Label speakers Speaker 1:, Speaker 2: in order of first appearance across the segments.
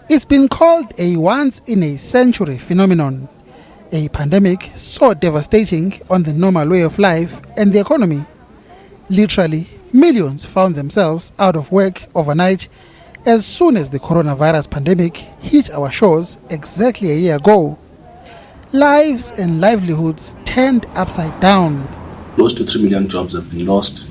Speaker 1: It's been called a once-in-a-century phenomenon, a pandemic so devastating on the normal way of life and the economy. Literally, millions found themselves out of work overnight as soon as the coronavirus pandemic hit our shores exactly a year ago. Lives and livelihoods turned upside down.
Speaker 2: Close to 3 million jobs have been lost.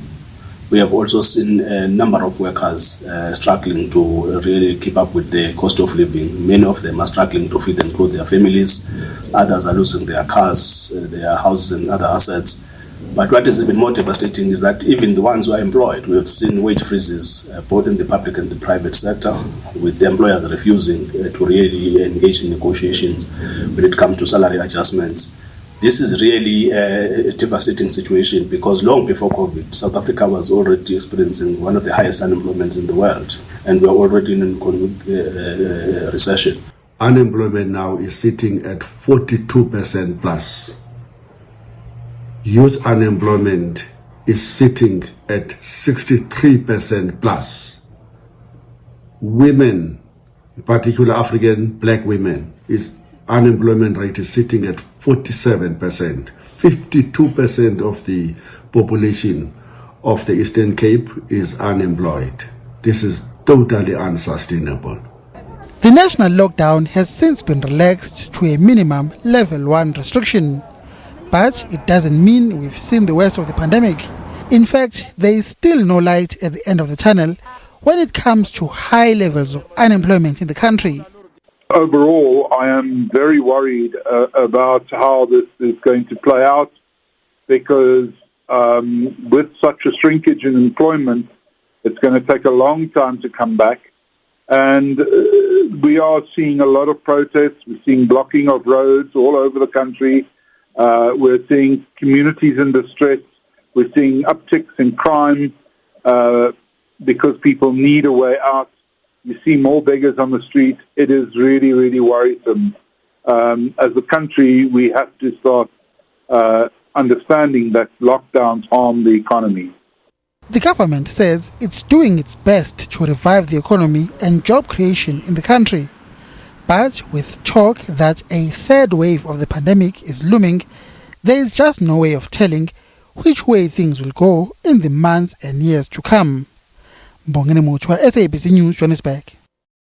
Speaker 2: We have also seen a number of workers struggling to really keep up with the cost of living. Many of them are struggling to feed and clothe their families. Others are losing their cars, their houses and other assets. But what is even more devastating is that even the ones who are employed, we have seen wage freezes both in the public and the private sector, with the employers refusing to really engage in negotiations when it comes to salary adjustments. This is really a devastating situation because long before COVID, South Africa was already experiencing one of the highest unemployment in the world, and we are already in an economic recession.
Speaker 3: Unemployment now is sitting at 42% plus. Youth unemployment is sitting at 63% plus. Women, in particular African black women, unemployment rate is sitting at 47%. 52% of the population of the Eastern Cape is unemployed. This is totally unsustainable.
Speaker 1: The national lockdown has since been relaxed to a minimum level 1 restriction. But it doesn't mean we've seen the worst of the pandemic. In fact, there is still no light at the end of the tunnel when it comes to high levels of unemployment in the country.
Speaker 4: Overall, I am very worried about how this is going to play out because with such a shrinkage in employment, it's going to take a long time to come back. And we are seeing a lot of protests. We're seeing blocking of roads all over the country. We're seeing communities in distress. We're seeing upticks in crime because people need a way out. You see more beggars on the street. It is really, really worrisome. As a country, we have to start understanding that lockdowns harm the economy.
Speaker 1: The government says it's doing its best to revive the economy and job creation in the country. But with talk that a third wave of the pandemic is looming, there is just no way of telling which way things will go in the months and years to come. Mbongeni Muchwa, SABC News, Johannesburg.